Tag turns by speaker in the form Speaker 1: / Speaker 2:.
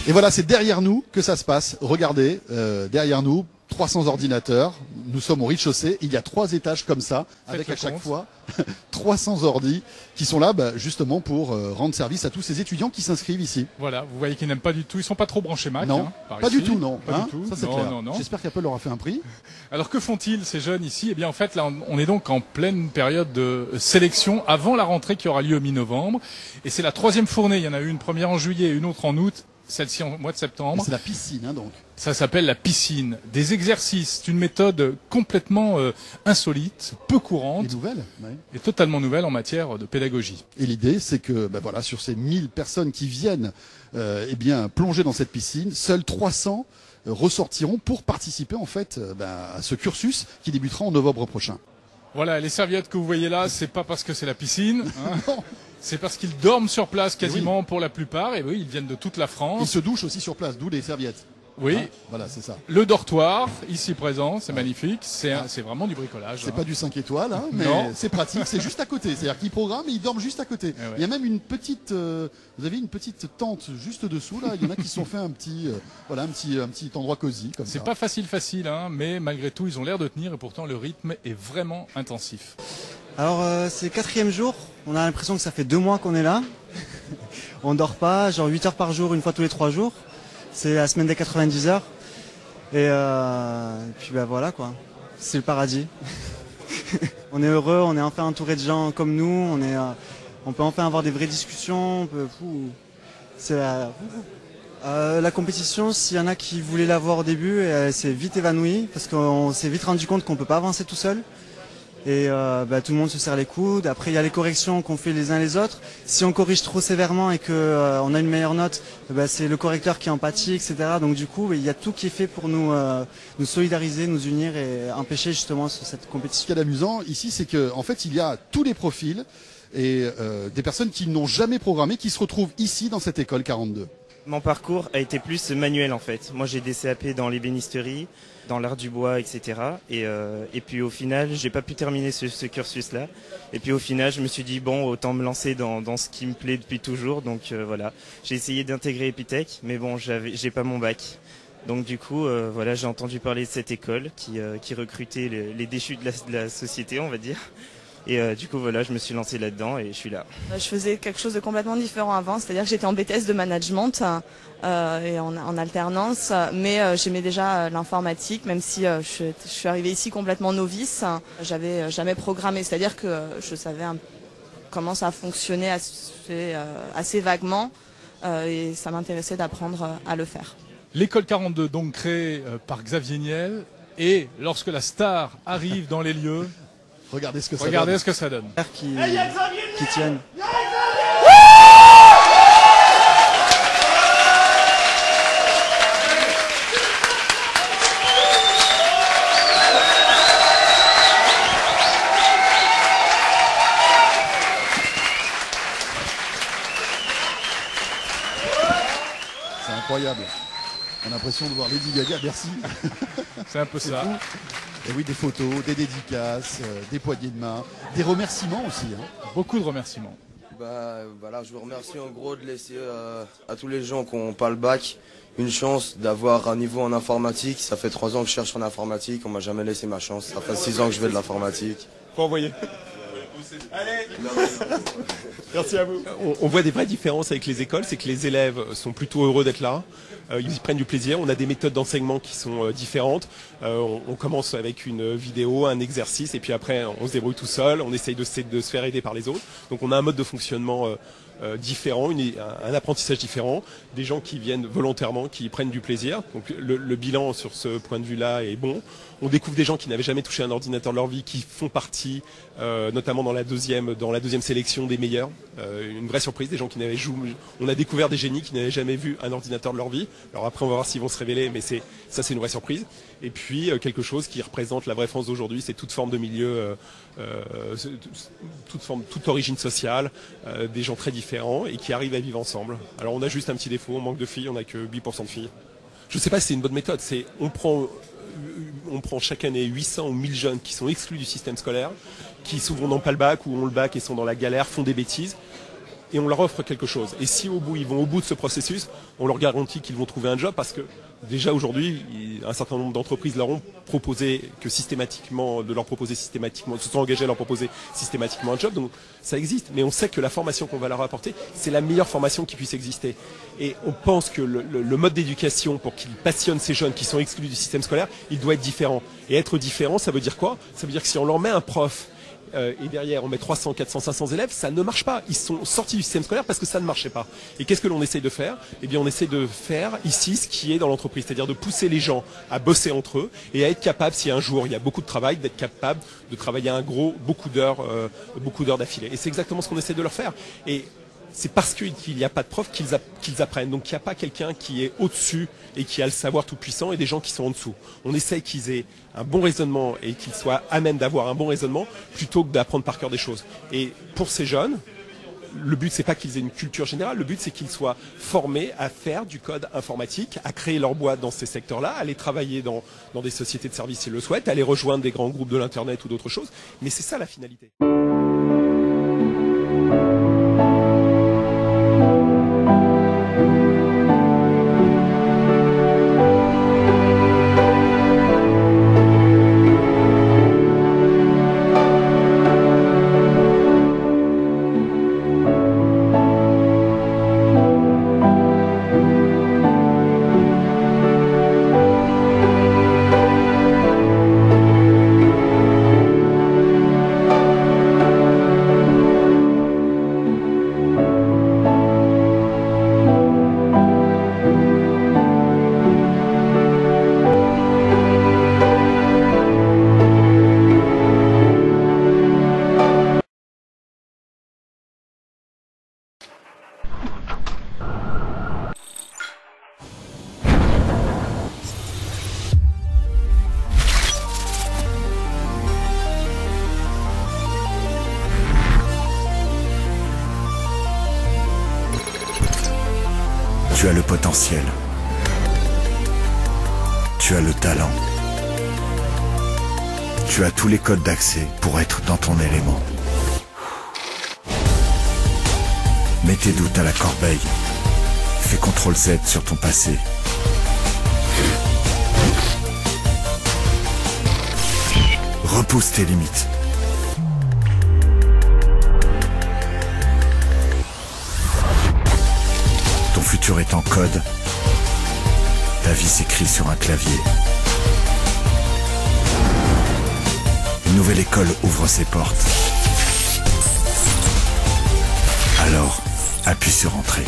Speaker 1: Et voilà, c'est derrière nous que ça se passe. Regardez, derrière nous, 300 ordinateurs. Nous sommes au rez-de-chaussée. Il y a 3 étages comme ça, avec à chaque fois 300 ordis qui sont là justement pour rendre service à tous ces étudiants qui s'inscrivent ici.
Speaker 2: Voilà, vous voyez qu'ils n'aiment pas du tout. Ils sont pas trop branchés Mac.
Speaker 1: Non, pas du tout, non.
Speaker 2: Pas du tout.
Speaker 1: Ça c'est clair. J'espère qu'Apple leur a fait un prix.
Speaker 2: Alors que font-ils ces jeunes ici? Eh bien en fait là on est donc en pleine période de sélection avant la rentrée qui aura lieu mi-novembre. Et c'est la 3e fournée. Il y en a eu une première en juillet et une autre en août. Celle-ci en mois de septembre.
Speaker 1: C'est la piscine, donc.
Speaker 2: Ça s'appelle la piscine. Des exercices, c'est une méthode complètement insolite, peu courante.
Speaker 1: Et nouvelle, oui.
Speaker 2: Et totalement nouvelle en matière de pédagogie.
Speaker 1: Et l'idée, c'est que, voilà, sur ces 1000 personnes qui viennent, plonger dans cette piscine, seuls 300 ressortiront pour participer, en fait, à ce cursus qui débutera en novembre prochain.
Speaker 2: Voilà, les serviettes que vous voyez là, c'est pas parce que c'est la piscine. Hein. C'est parce qu'ils dorment sur place quasiment pour la plupart. Et oui, ils viennent de toute la France.
Speaker 1: Ils se douchent aussi sur place, d'où les serviettes.
Speaker 2: Oui.
Speaker 1: Voilà, c'est ça.
Speaker 2: Le dortoir, ici présent, c'est magnifique. C'est vraiment du bricolage.
Speaker 1: C'est pas du 5 étoiles, mais c'est pratique. C'est juste à côté. C'est-à-dire qu'ils programment et ils dorment juste à côté. Il y a même une petite, vous avez une petite tente juste dessous là. Il y en a qui se sont fait un petit endroit cosy comme ça.
Speaker 2: C'est pas facile, mais malgré tout, ils ont l'air de tenir et pourtant le rythme est vraiment intensif.
Speaker 3: Alors c'est le 4e jour, on a l'impression que ça fait 2 mois qu'on est là. On dort pas, genre 8 heures par jour, une fois tous les 3 jours. C'est la semaine des 90 heures. Et puis voilà quoi, c'est le paradis. On est heureux, on est enfin entouré de gens comme nous, on peut enfin avoir des vraies discussions. C'est la compétition, s'il y en a qui voulaient la voir au début, elle s'est vite évanouie parce qu'on s'est vite rendu compte qu'on peut pas avancer tout seul. Et tout le monde se serre les coudes. Après, il y a les corrections qu'on fait les uns les autres. Si on corrige trop sévèrement et que on a une meilleure note, c'est le correcteur qui en pâtit, etc. Donc du coup, il y a tout qui est fait pour nous solidariser, nous unir et empêcher justement cette compétition.
Speaker 1: Ce qui est amusant ici, c'est que en fait, il y a tous les profils et des personnes qui n'ont jamais programmé, qui se retrouvent ici dans cette école 42.
Speaker 4: Mon parcours a été plus manuel en fait. Moi j'ai des CAP dans l'ébénisterie, dans l'art du bois, etc. Et puis au final, j'ai pas pu terminer ce cursus-là. Et puis au final, je me suis dit bon, autant me lancer dans ce qui me plaît depuis toujours. Donc voilà, j'ai essayé d'intégrer Epitech, mais bon, j'ai pas mon bac. Donc du coup, voilà, j'ai entendu parler de cette école qui recrutait les déchus de la société, on va dire. Et du coup, voilà, je me suis lancé là-dedans et je suis là.
Speaker 5: Je faisais quelque chose de complètement différent avant, c'est-à-dire que j'étais en BTS de management et en alternance, mais j'aimais déjà l'informatique, même si je suis arrivée ici complètement novice. J'avais jamais programmé, c'est-à-dire que je savais comment ça fonctionnait assez vaguement et ça m'intéressait d'apprendre à le faire.
Speaker 2: L'école 42, donc créée par Xavier Niel, et lorsque la star arrive dans les lieux,
Speaker 1: regardez ce que ça donne.
Speaker 3: Qui tiennent.
Speaker 1: C'est incroyable. On a l'impression de voir Lady Gaga, merci.
Speaker 2: C'est un peu ça.
Speaker 1: Fou. Et oui, des photos, des dédicaces, des poignées de main, des remerciements aussi.
Speaker 2: Beaucoup de remerciements.
Speaker 6: Voilà, je vous remercie en gros de laisser à tous les gens qui n'ont pas le bac une chance d'avoir un niveau en informatique. Ça fait 3 ans que je cherche en informatique, on m'a jamais laissé ma chance. Ça fait 6 ans que je fais de l'informatique.
Speaker 7: Faut envoyer. Allez. Merci à vous. On voit des vraies différences avec les écoles, c'est que les élèves sont plutôt heureux d'être là. Ils y prennent du plaisir. On a des méthodes d'enseignement qui sont différentes. On commence avec une vidéo, un exercice, et puis après on se débrouille tout seul. On essaye de se faire aider par les autres. Donc on a un mode de fonctionnement différent, un apprentissage différent. Des gens qui viennent volontairement, qui prennent du plaisir. Donc le bilan sur ce point de vue-là est bon. On découvre des gens qui n'avaient jamais touché un ordinateur de leur vie, qui font partie, notamment dans la deuxième sélection des meilleurs. Une vraie surprise, des gens qui n'avaient joué. On a découvert des génies qui n'avaient jamais vu un ordinateur de leur vie. Alors après, on va voir s'ils vont se révéler, mais c'est une vraie surprise. Et puis quelque chose qui représente la vraie France d'aujourd'hui, c'est toute forme de milieu, toute origine sociale, des gens très différents et qui arrivent à vivre ensemble. Alors on a juste un petit défaut, on manque de filles, on n'a que 8% de filles. Je ne sais pas si c'est une bonne méthode, on prend chaque année 800 ou 1000 jeunes qui sont exclus du système scolaire, qui souvent n'ont pas le bac ou ont le bac et sont dans la galère, font des bêtises. et on leur offre quelque chose. Et si ils vont au bout de ce processus, on leur garantit qu'ils vont trouver un job parce que déjà aujourd'hui, un certain nombre d'entreprises leur ont proposé se sont engagés à leur proposer systématiquement un job. Donc ça existe, mais on sait que la formation qu'on va leur apporter, c'est la meilleure formation qui puisse exister. Et on pense que le mode d'éducation pour qu'il passionne ces jeunes qui sont exclus du système scolaire, il doit être différent. Et être différent, ça veut dire quoi? Ça veut dire que si on leur met un prof et derrière on met 300, 400, 500 élèves, ça ne marche pas. Ils sont sortis du système scolaire parce que ça ne marchait pas. Et qu'est-ce que l'on essaye de faire? Eh bien on essaie de faire ici ce qui est dans l'entreprise, c'est-à-dire de pousser les gens à bosser entre eux et à être capables, si un jour il y a beaucoup de travail, d'être capable de travailler beaucoup d'heures d'affilée. Et c'est exactement ce qu'on essaie de leur faire. Et c'est parce qu'il n'y a pas de prof qu'ils apprennent. Donc il n'y a pas quelqu'un qui est au-dessus et qui a le savoir tout puissant et des gens qui sont en dessous. On essaye qu'ils aient un bon raisonnement et qu'ils soient à même d'avoir un bon raisonnement plutôt que d'apprendre par cœur des choses. Et pour ces jeunes, le but c'est pas qu'ils aient une culture générale, le but c'est qu'ils soient formés à faire du code informatique, à créer leur boîte dans ces secteurs-là, à aller travailler dans des sociétés de services s'ils le souhaitent, à aller rejoindre des grands groupes de l'internet ou d'autres choses. Mais c'est ça la finalité.
Speaker 8: Tu as le potentiel. Tu as le talent. Tu as tous les codes d'accès pour être dans ton élément. Mets tes doutes à la corbeille. Fais CTRL-Z sur ton passé. Repousse tes limites. Ton futur est en code. Ta vie s'écrit sur un clavier. Une nouvelle école ouvre ses portes. Alors, appuie sur Entrée.